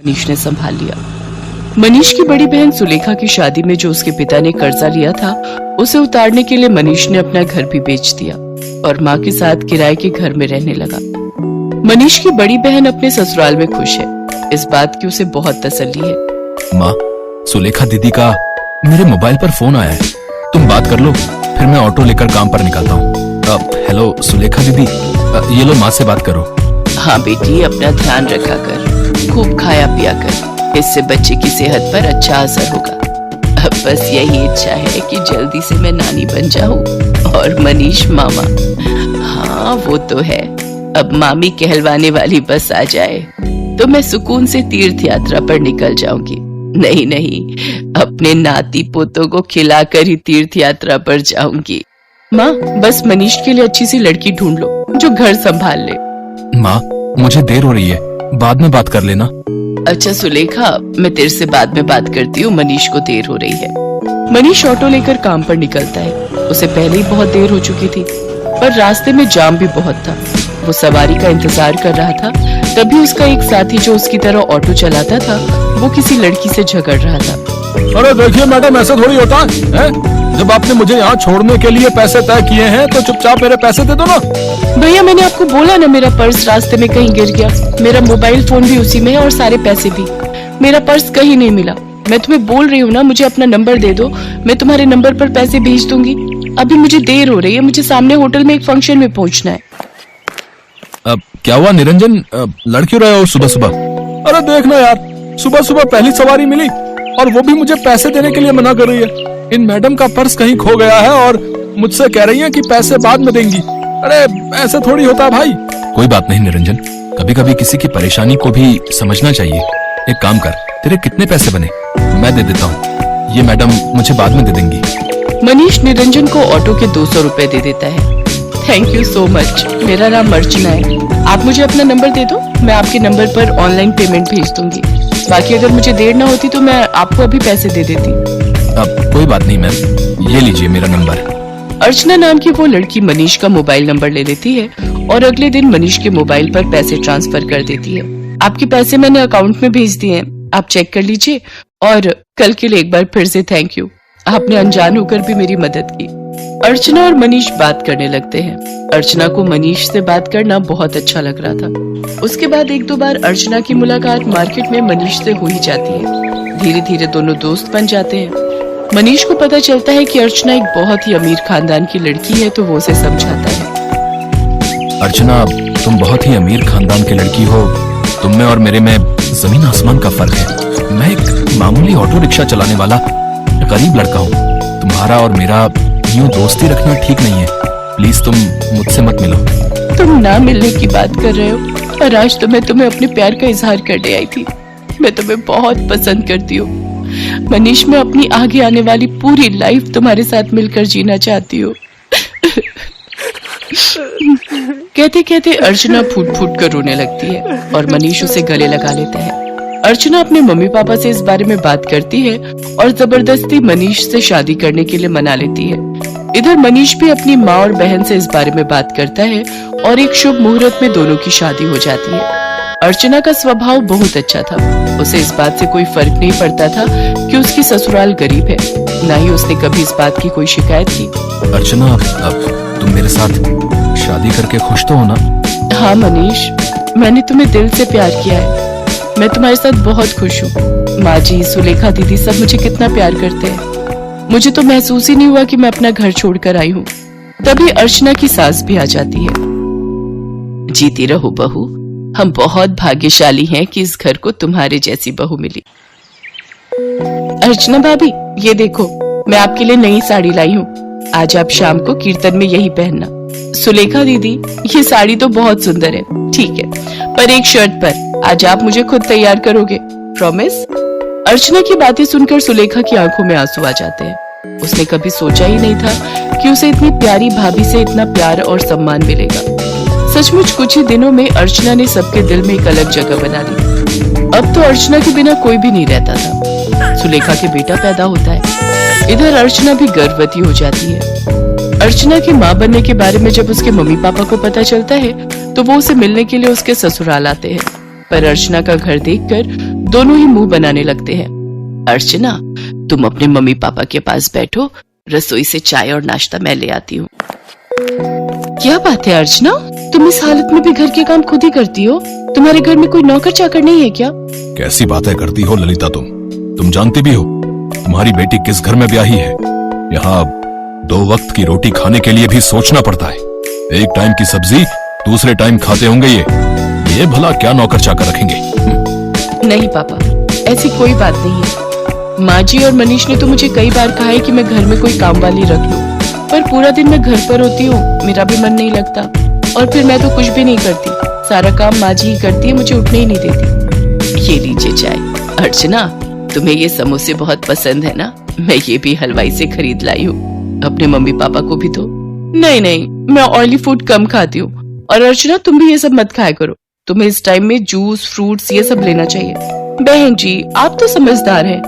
मनीष ने संभाल लिया। मनीष की बड़ी बहन सुलेखा की शादी में जो उसके पिता ने कर्जा लिया था, उसे उतारने के लिए मनीष ने अपना घर भी बेच दिया और माँ के साथ किराए के घर में रहने लगा। मनीष की बड़ी बहन अपने ससुराल में खुश है। इस बात की उसे बहुत तसल्ली है। माँ, सुलेखा दीदी का मेरे मोबाइल पर फोन आया है, तुम बात कर लो, फिर मैं ऑटो लेकर काम पर निकलता हूँ। हेलो सुलेखा दीदी, ये लो माँ से बात करो। हाँ बेटी, अपना ध्यान रखा कर, खूब खाया पिया कर, इससे बच्चे की सेहत पर अच्छा असर होगा। अब बस यही इच्छा है कि जल्दी से मैं नानी बन जाऊं और मनीष मामा। हाँ वो तो है, अब मामी कहलवाने वाली बस आ जाए तो मैं सुकून से तीर्थ यात्रा पर निकल जाऊंगी। नहीं नहीं, अपने नाती पोतों को खिलाकर ही तीर्थ यात्रा पर जाऊंगी। माँ, बस मनीष के लिए अच्छी सी लड़की ढूंढ लो जो घर संभाल ले। माँ, मुझे देर हो रही है, बाद में बात कर लेना। अच्छा सुलेखा, मैं तेरे से बाद में बात करती हूँ, मनीष को देर हो रही है। मनीष ऑटो लेकर काम पर निकलता है। उसे पहले ही बहुत देर हो चुकी थी, पर रास्ते में जाम भी बहुत था। वो सवारी का इंतजार कर रहा था, तभी उसका एक साथी जो उसकी तरह ऑटो चलाता था, वो किसी लड़की से झगड़ रहा था। अरे देखिए मैडम, ऐसा थोड़ी होता है? जब आपने मुझे यहाँ छोड़ने के लिए पैसे तय किए हैं तो चुपचाप मेरे पैसे दे दो ना। भैया, मैंने आपको बोला ना, मेरा पर्स रास्ते में कहीं गिर गया। मेरा मोबाइल फोन भी उसी में है और सारे पैसे भी। मेरा पर्स कहीं नहीं मिला। मैं तुम्हें बोल रही हूँ ना, मुझे अपना नंबर दे दो, मैं तुम्हारे नंबर पर पैसे भेज दूंगी। अभी मुझे देर हो रही है, मुझे सामने होटल में एक फंक्शन में पहुँचना है। क्या हुआ निरंजन, लड़ क्यों रहे हो सुबह सुबह? अरे देखना यार, सुबह सुबह पहली सवारी मिली और वो भी मुझे पैसे देने के लिए मना कर रही है। इन मैडम का पर्स कहीं खो गया है और मुझसे कह रही है कि पैसे बाद में देंगी। अरे ऐसे थोड़ी होता भाई। कोई बात नहीं निरंजन, कभी कभी किसी की परेशानी को भी समझना चाहिए। एक काम कर, तेरे कितने पैसे बने? मैं दे देता हूँ, ये मैडम मुझे बाद में दे देंगी। मनीष निरंजन को ऑटो के 200 रुपए दे देता है। Thank you so much. मेरा नाम अर्चना है, आप मुझे अपना नंबर दे दो, मैं आपके नंबर पर ऑनलाइन पेमेंट भेज दूंगी। बाकी अगर मुझे देर ना होती तो मैं आपको अभी पैसे दे देती। अब कोई बात नहीं मैम, ये लीजिए मेरा नंबर। अर्चना नाम की वो लड़की मनीष का मोबाइल नंबर ले लेती है और अगले दिन मनीष के मोबाइल पर पैसे ट्रांसफर कर देती है। आपके पैसे मैंने अकाउंट में भेज दिए हैं, आप चेक कर लीजिए। और कल के लिए एक बार फिर से थैंक यू, आपने अनजान होकर भी मेरी मदद की। अर्चना और मनीष बात करने लगते हैं। अर्चना को मनीष से बात करना बहुत अच्छा लग रहा था। उसके बाद एक दो बार अर्चना की मुलाकात मार्केट में मनीष से हो ही जाती है। धीरे धीरे दोनों दोस्त बन जाते हैं। मनीष को पता चलता है कि अर्चना एक बहुत ही अमीर खानदान की लड़की है, तो वो उसे समझाता है। अर्चना, तुम बहुत ही अमीर खानदान की लड़की हो, तुम में और मेरे में जमीन आसमान का फर्क है। मैं एक मामूली ऑटो रिक्शा चलाने वाला गरीब लड़का हूँ। तुम्हारा और मेरा यूं दोस्ती रखना ठीक नहीं है, प्लीज तुम मुझसे मत मिलो। तुम ना मिलने की बात कर रहे हो और आज तो मैं तुम्हें अपने प्यार का इजहार करने आई थी। मैं तुम्हें बहुत पसंद करती हूँ मनीष, मैं अपनी आगे आने वाली पूरी लाइफ तुम्हारे साथ मिलकर जीना चाहती हूँ। कहते कहते अर्चना फूट फूट कर रोने लगती है और मनीष उसे गले लगा लेता है। अर्चना अपने मम्मी पापा से इस बारे में बात करती है और जबरदस्ती मनीष से शादी करने के लिए मना लेती है। इधर मनीष भी अपनी माँ और बहन से इस बारे में बात करता है और एक शुभ मुहूर्त में दोनों की शादी हो जाती है। अर्चना का स्वभाव बहुत अच्छा था। उसे इस बात से कोई फर्क नहीं पड़ता था कि उसकी ससुराल गरीब है, न ही उसने कभी इस बात की कोई शिकायत की। अर्चना, अब तुम मेरे साथ शादी करके खुश तो हो ना? हाँ मनीष, मैंने तुम्हें दिल से प्यार किया है। मैं तुम्हारे साथ बहुत खुश हूँ। माँ जी, सुलेखा दीदी सब मुझे कितना प्यार करते हैं। मुझे तो महसूस ही नहीं हुआ कि मैं अपना घर छोड़कर आई हूँ। तभी अर्चना की सास भी आ जाती है। जीती रहो बहू, हम बहुत भाग्यशाली हैं कि इस घर को तुम्हारे जैसी बहू मिली। अर्चना भाभी, ये देखो, मैं आपके लिए नई साड़ी लाई हूँ। आज आप शाम को कीर्तन में यही पहनना। सुलेखा दीदी, ये साड़ी तो बहुत सुंदर है, ठीक है, पर एक शर्त पर, आज आप मुझे खुद तैयार करोगे, प्रॉमिस? अर्चना की बातें सुनकर सुलेखा की आंखों में आंसू आ जाते हैं। उसने कभी सोचा ही नहीं था कि उसे इतनी प्यारी भाभी से इतना प्यार और सम्मान मिलेगा। सचमुच कुछ ही दिनों में अर्चना ने सबके दिल में एक अलग जगह बना ली। अब तो अर्चना के बिना कोई भी नहीं रहता था। सुलेखा के बेटा पैदा होता है। इधर अर्चना भी गर्भवती हो जाती है। अर्चना की माँ बनने के बारे में जब उसके मम्मी पापा को पता चलता है तो वो उसे मिलने के लिए उसके ससुराल आते हैं। पर अर्चना का घर देखकर दोनों ही मुंह बनाने लगते हैं। अर्चना, तुम अपने मम्मी पापा के पास बैठो, रसोई से चाय और नाश्ता मैं ले आती हूँ। क्या बात है अर्चना, तुम इस हालत में भी घर के काम खुद ही करती हो? तुम्हारे घर में कोई नौकर चाकर नहीं है क्या? कैसी बातें करती हो ललिता तुम जानती भी हो तुम्हारी बेटी किस घर में ब्याही है। यहाँ 2 वक्त की रोटी खाने के लिए भी सोचना पड़ता है। एक टाइम की सब्जी दूसरे टाइम खाते होंगे ये भला क्या नौकर चाकर रखेंगे? नहीं पापा, ऐसी कोई बात नहीं है। माँ जी और मनीष ने तो मुझे कई बार कहा है कि मैं घर में कोई काम वाली रख लूं, पर पूरा दिन मैं घर पर होती हूँ, मेरा भी मन नहीं लगता, और फिर मैं तो कुछ भी नहीं करती, सारा काम माँ जी ही करती है, मुझे उठने ही नहीं देती। ये लीजिए चाय। अर्चना, तुम्हें ये समोसे बहुत पसंद है ना? मैं ये भी हलवाई से खरीद लाई हूँ, अपने मम्मी पापा को भी दो। नहीं, मैं ऑयली फूड कम खाती हूँ। और अर्चना, तुम भी ये सब मत खाया करो, तुम्हें इस टाइम में जूस, फ्रूट्स ये सब लेना चाहिए। बहन जी, आप तो समझदार हैं,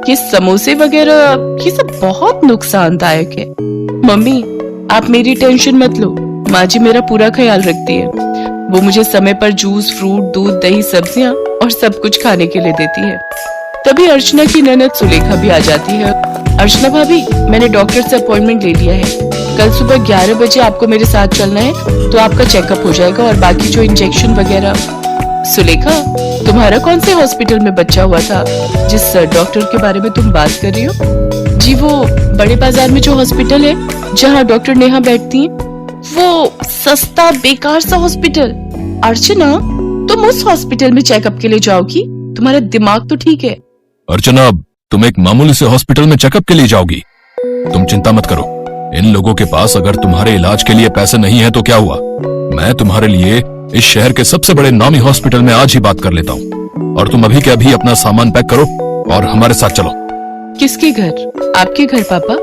ये समोसे वगैरह ये सब बहुत नुकसानदायक है। मम्मी, आप मेरी टेंशन मत लो, माँ जी मेरा पूरा ख्याल रखती है। वो मुझे समय पर जूस, फ्रूट, दूध, दही, सब्जियाँ और सब कुछ खाने के लिए देती है। तभी अर्चना की ननद सुलेखा भी आ जाती है। अर्चना भाभी, मैंने डॉक्टर से अपॉइंटमेंट ले लिया है, कल सुबह 11 बजे आपको मेरे साथ चलना है, तो आपका चेकअप हो जाएगा और बाकी जो इंजेक्शन वगैरह। सुलेखा, तुम्हारा कौन से हॉस्पिटल में बच्चा हुआ था जिस डॉक्टर के बारे में तुम बात कर रही हो? जी, वो बड़े बाजार में जो हॉस्पिटल है जहाँ डॉक्टर नेहा बैठती है, वो सस्ता बेकार सा हॉस्पिटल। अर्चना, तुम उस हॉस्पिटल में चेकअप के लिए जाओगी? तुम्हारा दिमाग तो ठीक है। अर्चना, तुम एक मामूली से हॉस्पिटल में चेकअप के लिए जाओगी? तुम चिंता मत करो, इन लोगों के पास अगर तुम्हारे इलाज के लिए पैसे नहीं है तो क्या हुआ, मैं तुम्हारे लिए इस शहर के सबसे बड़े नामी हॉस्पिटल में आज ही बात कर लेता हूँ। और तुम अभी के अभी अपना सामान पैक करो और हमारे साथ चलो। किसके घर? आपके घर पापा?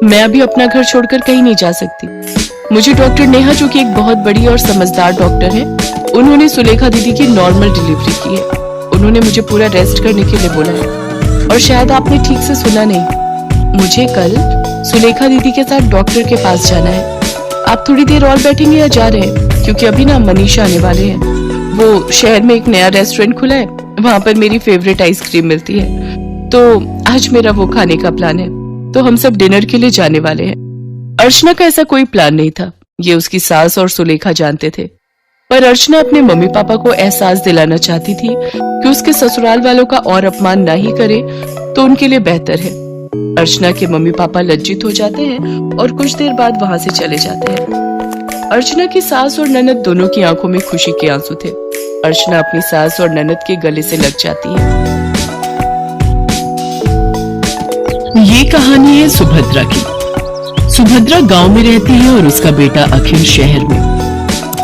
मैं अभी अपना घर छोड़कर कहीं नहीं जा सकती। मुझे डॉक्टर नेहा, जो कि एक बहुत बड़ी और समझदार डॉक्टर है, उन्होंने सुलेखा दीदी की नॉर्मल डिलीवरी की है। उन्होंने मुझे पूरा रेस्ट करने के लिए बोला है। और शायद आपने ठीक से सुना नहीं, मुझे कल सुलेखा दीदी के साथ डॉक्टर के पास जाना है। आप थोड़ी देर और बैठेंगे या जा रहे हैं? क्योंकि अभी ना मनीष आने वाले हैं। वो शहर में एक नया रेस्टोरेंट खुला है, वहाँ पर मेरी फेवरेट आइसक्रीम मिलती है, तो आज मेरा वो खाने का प्लान है, तो हम सब डिनर के लिए जाने वाले हैं। अर्चना का ऐसा कोई प्लान नहीं था, ये उसकी सास और सुलेखा जानते थे, पर अर्चना अपने मम्मी पापा को एहसास दिलाना चाहती थी कि उसके ससुराल वालों का और अपमान ना ही करे तो उनके लिए बेहतर है। अर्चना के मम्मी पापा लज्जित हो जाते हैं और कुछ देर बाद वहां से चले जाते हैं। अर्चना की सास और ननद दोनों की आंखों में खुशी के आंसू थे। अर्चना अपनी सास और ननद के गले से लग जाती है। ये कहानी है सुभद्रा की। सुभद्रा गांव में रहती है और उसका बेटा अखिल शहर में।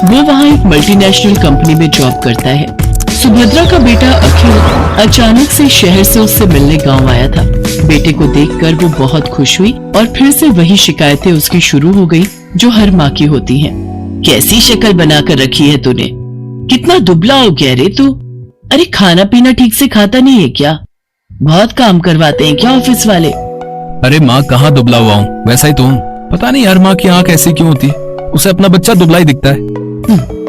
वो वहाँ एक मल्टीनेशनल कंपनी में जॉब करता है। सुभद्रा का बेटा अखिल अचानक से शहर से उससे मिलने गांव आया था। बेटे को देखकर वो बहुत खुश हुई और फिर से वही शिकायतें उसकी शुरू हो गई जो हर माँ की होती हैं। कैसी शक्ल बनाकर रखी है तूने? कितना दुबला हो गया रे तू? अरे खाना पीना ठीक से खाता नहीं है क्या? बहुत काम करवाते हैं क्या ऑफिस वाले? अरे माँ, कहाँ दुबला हुआ हूँ, वैसा ही तो हूँ। पता नहीं यार माँ की आंख ऐसी क्यों होती है, उसे अपना बच्चा दुबला ही दिखता है।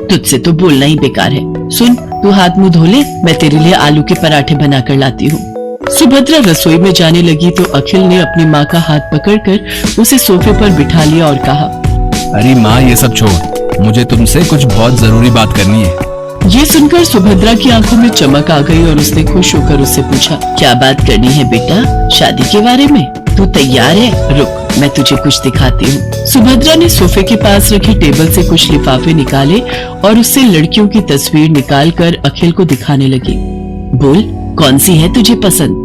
तुझसे तो बोलना ही बेकार है। सुन, तू हाथ मुंह धो ले, मैं तेरे लिए आलू के पराठे बनाकर लाती हूँ। सुभद्रा रसोई में जाने लगी तो अखिल ने अपनी माँ का हाथ पकड़कर उसे सोफे पर बिठा लिया और कहा, अरे माँ, ये सब छोड़, मुझे तुमसे कुछ बहुत जरूरी बात करनी है। ये सुनकर सुभद्रा की आंखों में चमक आ गई और उसने खुश होकर उससे पूछा, क्या बात करनी है बेटा? शादी के बारे में? तू तैयार है? रुक, मैं तुझे कुछ दिखाती हूँ। सुभद्रा ने सोफे के पास रखी टेबल से कुछ लिफाफे निकाले और उससे लड़कियों की तस्वीर निकालकर अखिल को दिखाने लगी। बोल, कौन सी है तुझे पसंद?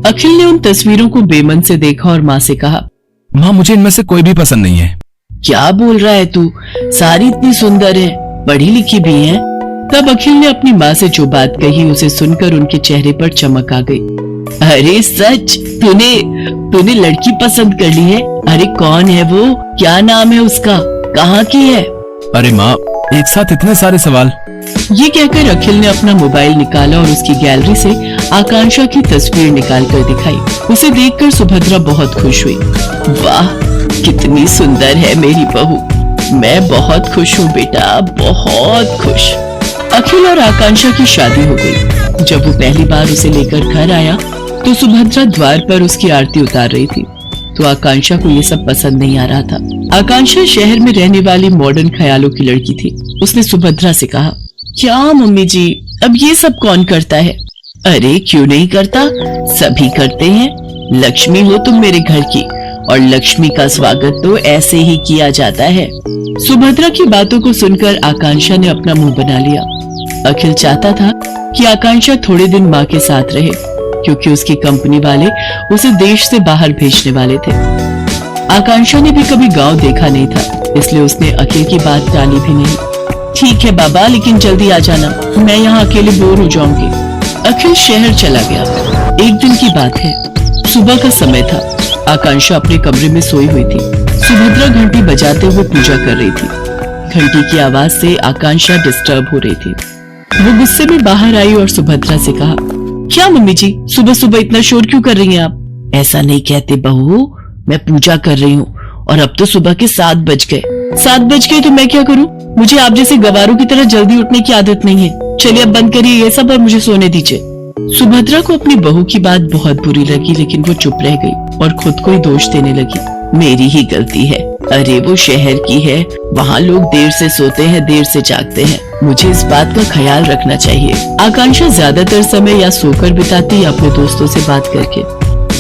अखिल ने उन तस्वीरों को बेमन से देखा और माँ से कहा, माँ, मुझे इनमें से कोई भी पसंद नहीं है। क्या बोल रहा है तू? सारी इतनी सुंदर है, पढ़ी लिखी भी है। तब अखिल ने अपनी माँ से जो बात कही उसे सुनकर उनके चेहरे पर चमक आ गई। अरे सच, तूने लड़की पसंद कर ली है? अरे कौन है वो? क्या नाम है उसका? कहाँ की है? अरे माँ, एक साथ इतने सारे सवाल। ये कहकर अखिल ने अपना मोबाइल निकाला और उसकी गैलरी से आकांक्षा की तस्वीर निकाल कर दिखाई। उसे देखकर सुभद्रा बहुत खुश हुई। वाह, कितनी सुंदर है मेरी बहू। मैं बहुत खुश हूँ बेटा, बहुत खुश। अखिल और आकांक्षा की शादी हो गई। जब वो पहली बार उसे लेकर घर आया तो सुभद्रा द्वार पर उसकी आरती उतार रही थी, तो आकांक्षा को ये सब पसंद नहीं आ रहा था। आकांक्षा शहर में रहने वाली मॉडर्न ख्यालों की लड़की थी। उसने सुभद्रा से कहा, क्या मम्मी जी, अब ये सब कौन करता है? अरे क्यों नहीं करता, सभी करते हैं। लक्ष्मी हो तुम मेरे घर की, और लक्ष्मी का स्वागत तो ऐसे ही किया जाता है। सुभद्रा की बातों को सुनकर आकांक्षा ने अपना मुंह बना लिया। अखिल चाहता था कि आकांक्षा थोड़े दिन माँ के साथ रहे, क्योंकि उसकी कंपनी वाले उसे देश से बाहर भेजने वाले थे। आकांक्षा ने भी कभी गांव देखा नहीं था, इसलिए उसने अखिल की बात टाली भी नहीं। ठीक है बाबा, लेकिन जल्दी आ जाना, मैं यहाँ अकेले बोर हो जाऊंगी। अखिल शहर चला गया। एक दिन की बात है, सुबह का समय था। आकांक्षा अपने कमरे में सोई हुई थी। सुभद्रा घंटी बजाते हुए पूजा कर रही थी। घंटी की आवाज से आकांक्षा डिस्टर्ब हो रही थी। वो गुस्से में बाहर आई और सुभद्रा से कहा, क्या मम्मी जी, सुबह सुबह इतना शोर क्यों कर रही हैं आप? ऐसा नहीं कहते बहू, मैं पूजा कर रही हूँ और अब तो सुबह के 7 बज गए। 7 बज गए तो मैं क्या करूँ? मुझे आप जैसे गवारों की तरह जल्दी उठने की आदत नहीं है। चलिए अब बंद करिए ये सब और मुझे सोने दीजिए। सुभद्रा को अपनी बहू की बात बहुत बुरी लगी, लेकिन वो चुप रह गई और खुद को ही दोष देने लगी। मेरी ही गलती है। अरे वो शहर की है, वहाँ लोग देर से सोते हैं, देर से जागते हैं। मुझे इस बात का ख्याल रखना चाहिए। आकांक्षा ज्यादातर समय या सोकर बिताती या अपने दोस्तों से बात करके।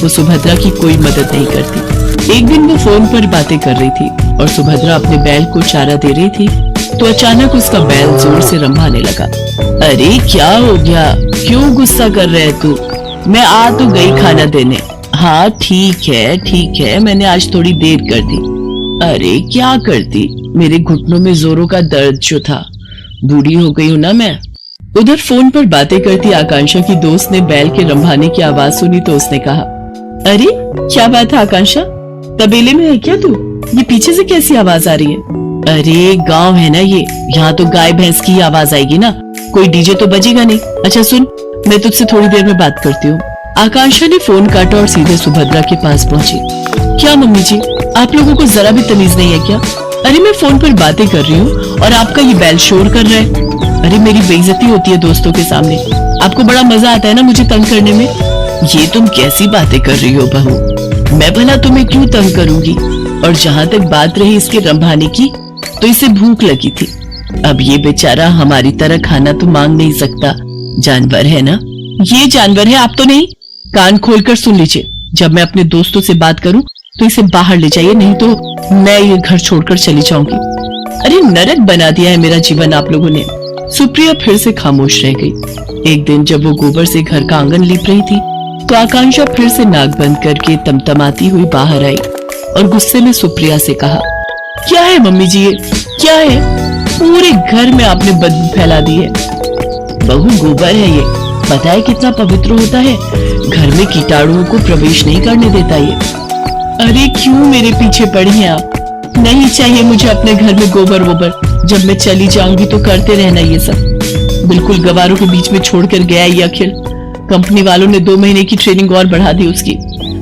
वो सुभद्रा की कोई मदद नहीं करती। एक दिन वो फोन पर बातें कर रही थी और सुभद्रा अपने बैल को चारा दे रही थी, तो अचानक उसका बैल जोर से रंभाने लगा। अरे क्या हो गया, क्यों गुस्सा कर रहे है तू? मैं आ तो गई खाना देने। हाँ ठीक है, मैंने आज थोड़ी देर कर दी। अरे क्या करती, मेरे घुटनों में जोरों का दर्द जो था, बूढ़ी हो गई हूँ ना मैं। उधर फोन पर बातें करती आकांक्षा की दोस्त ने बैल के रंभाने की आवाज सुनी तो उसने कहा, अरे क्या बात है आकांक्षा, तबेले में है क्या तू? ये पीछे से कैसी आवाज आ रही है? अरे गांव है ना ये, यहाँ तो गाय भैंस की आवाज आएगी ना, कोई डीजे तो बजेगा नहीं। अच्छा सुन, मैं तुझसे थोड़ी देर में बात करती हूँ। आकांक्षा ने फोन काटा और सीधे सुभद्रा के पास पहुंची। क्या मम्मी जी, आप लोगों को जरा भी तमीज नहीं है क्या? अरे मैं फोन पर बातें कर रही हूँ और आपका ये बैल शोर कर रहा है। अरे मेरी बेइज्जती होती है दोस्तों के सामने, आपको बड़ा मजा आता है ना मुझे तंग करने में। ये तुम कैसी बातें कर रही हो बहू, मैं भला तुम्हें क्यों तंग करूंगी? और जहाँ तक बात रही इसके रंभाने की, तो इसे भूख लगी थी। अब ये बेचारा हमारी तरह खाना तो मांग नहीं सकता, जानवर है ना। ये जानवर है, आप तो नहीं। कान खोलकर सुन लीजिए, जब मैं अपने दोस्तों से बात करूं तो इसे बाहर ले जाइए, नहीं तो मैं ये घर छोड़कर चली जाऊंगी। अरे नरक बना दिया है मेरा जीवन आप लोगों ने। सुप्रिया फिर से खामोश रह गई। एक दिन जब वो गोबर से घर का आंगन लीप रही थी तो आकांक्षा फिर से नाक बंद करके तमतमाती हुई बाहर आई और गुस्से में सुप्रिया से कहा, क्या है मम्मी जी ये क्या है? पूरे घर में आपने बदबू फैला दी है। बहू गोबर है ये, पता है कितना पवित्र होता है, घर में कीटाणुओं को प्रवेश नहीं करने देता ये। अरे क्यों मेरे पीछे पड़ी हैं आप? नहीं चाहिए मुझे अपने घर में गोबर वोबर, जब मैं चली जाऊंगी तो करते रहना ये सब। बिल्कुल गवारों के बीच में छोड़कर गया ये अखिल। कंपनी वालों ने 2 महीने की ट्रेनिंग और बढ़ा दी उसकी।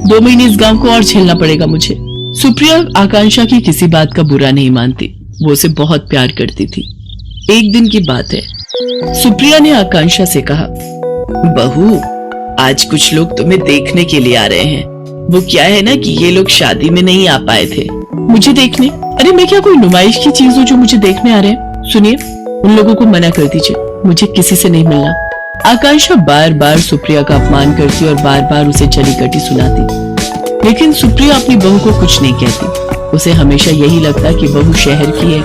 2 महीने इस गांव को और झेलना पड़ेगा मुझे। सुप्रिया आकांक्षा की किसी बात का बुरा नहीं मानती, वो उसे बहुत प्यार करती थी। एक दिन की बात है, सुप्रिया ने आकांक्षा से कहा, बहू आज कुछ लोग तुम्हें देखने के लिए आ रहे हैं। वो क्या है ना कि ये लोग शादी में नहीं आ पाए थे। मुझे देखने? अरे मैं क्या कोई नुमाइश की चीज हूँ जो मुझे देखने आ रहे हैं? सुनिए, उन लोगों को मना कर दीजिए, मुझे किसी से नहीं मिलना। आकांक्षा बार बार सुप्रिया का अपमान करती और बार बार उसे चली कटी सुनाती, लेकिन सुप्रिया अपनी बहू को कुछ नहीं कहती। उसे हमेशा यही लगता कि बहू शहर की है,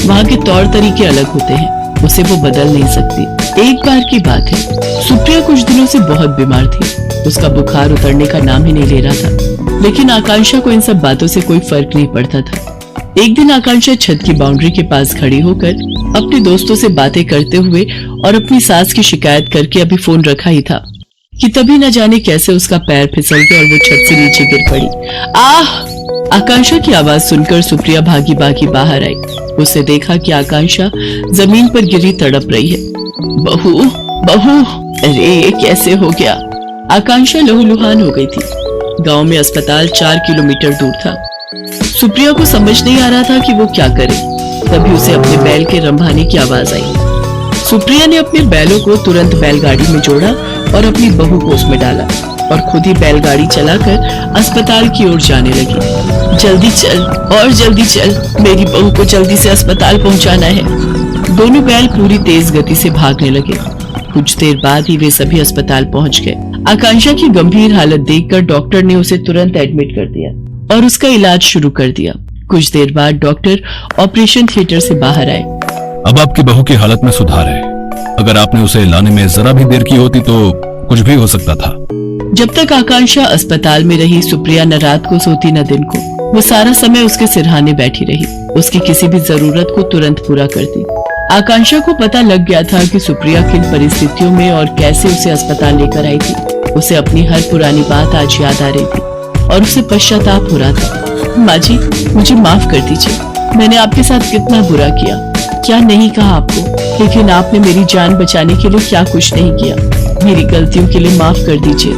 वहाँ के तौर तरीके अलग होते हैं, उसे वो बदल नहीं सकती। एक बार की बात है, सुप्रिया कुछ दिनों से बहुत बीमार थी। उसका बुखार उतरने का नाम ही नहीं ले रहा था, लेकिन आकांक्षा को इन सब बातों से कोई फर्क नहीं पड़ता था। एक दिन आकांक्षा छत की बाउंड्री के पास खड़ी होकर अपने दोस्तों से बातें करते हुए और अपनी सास की शिकायत करके अभी फोन रखा ही था कि तभी न जाने कैसे उसका पैर फिसल गया और वो छत से नीचे गिर पड़ी। आह! आकांक्षा की आवाज सुनकर सुप्रिया भागी भागी बाहर आई। उसने देखा कि आकांक्षा जमीन पर गिरी तड़प रही है। बहू, बहू! अरे ये कैसे हो गया? आकांक्षा लहूलुहान हो गई थी। गांव में अस्पताल 4 किलोमीटर दूर था। सुप्रिया को समझ नहीं आ रहा था कि वो क्या करे। तभी उसे अपने बैल के रंभाने की आवाज आई। सुप्रिया ने अपने बैलों को तुरंत बैलगाड़ी में जोड़ा और अपनी बहू को उसमें डाला और खुद ही बैलगाड़ी चलाकर अस्पताल की ओर जाने लगी। जल्दी चल और जल्दी चल, मेरी बहू को जल्दी से अस्पताल पहुंचाना है। दोनों बैल पूरी तेज गति से भागने लगे। कुछ देर बाद ही वे सभी अस्पताल पहुंच गए। आकांक्षा की गंभीर हालत देखकर डॉक्टर ने उसे तुरंत एडमिट कर दिया और उसका इलाज शुरू कर दिया। कुछ देर बाद डॉक्टर ऑपरेशन थिएटर से बाहर आए। अब आपकी बहू की हालत में सुधार है। अगर आपने उसे लाने में जरा भी देर की होती तो कुछ भी हो सकता था। जब तक आकांक्षा अस्पताल में रही, सुप्रिया न रात को सोती न दिन को। वो सारा समय उसके सिरहाने बैठी रही, उसकी किसी भी जरूरत को तुरंत पूरा करती। आकांक्षा को पता लग गया था कि सुप्रिया किन परिस्थितियों में और कैसे उसे अस्पताल लेकर आई थी। उसे अपनी हर पुरानी बात आज याद आ रही थी और उसे पश्चाताप हो रहा था। माँ जी, मुझे माफ कर दीजिए, मैंने आपके साथ कितना बुरा किया, क्या नहीं कहा आपको, लेकिन आपने मेरी जान बचाने के लिए क्या कुछ नहीं किया। मेरी गलतियों के लिए माफ कर दीजिए।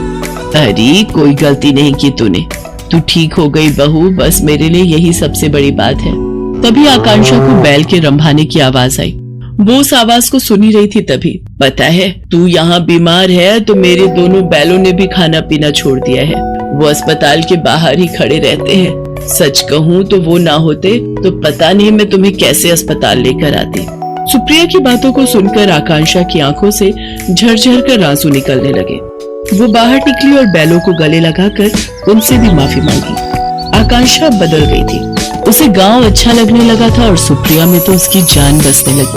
अरे कोई गलती नहीं की तूने, तू ठीक हो गई बहू, बस मेरे लिए यही सबसे बड़ी बात है। तभी आकांक्षा को बैल के रंभाने की आवाज आई। वो उस आवाज को सुनी रही थी तभी। पता है तू यहाँ बीमार है तो मेरे दोनों बैलों ने भी खाना पीना छोड़ दिया है। वो अस्पताल के बाहर ही खड़े रहते हैं। सच कहूँ तो वो ना होते तो पता नहीं मैं तुम्हें कैसे अस्पताल लेकर आती। सुप्रिया की बातों को सुनकर आकांक्षा की आंखों से झरझर कर आंसू निकलने लगे। वो बाहर निकली और बैलों को गले लगाकर उनसे भी माफी मांगी। आकांक्षा बदल गई थी। उसे गांव अच्छा लगने लगा था और सुप्रिया में तो उसकी जान बसने लगी।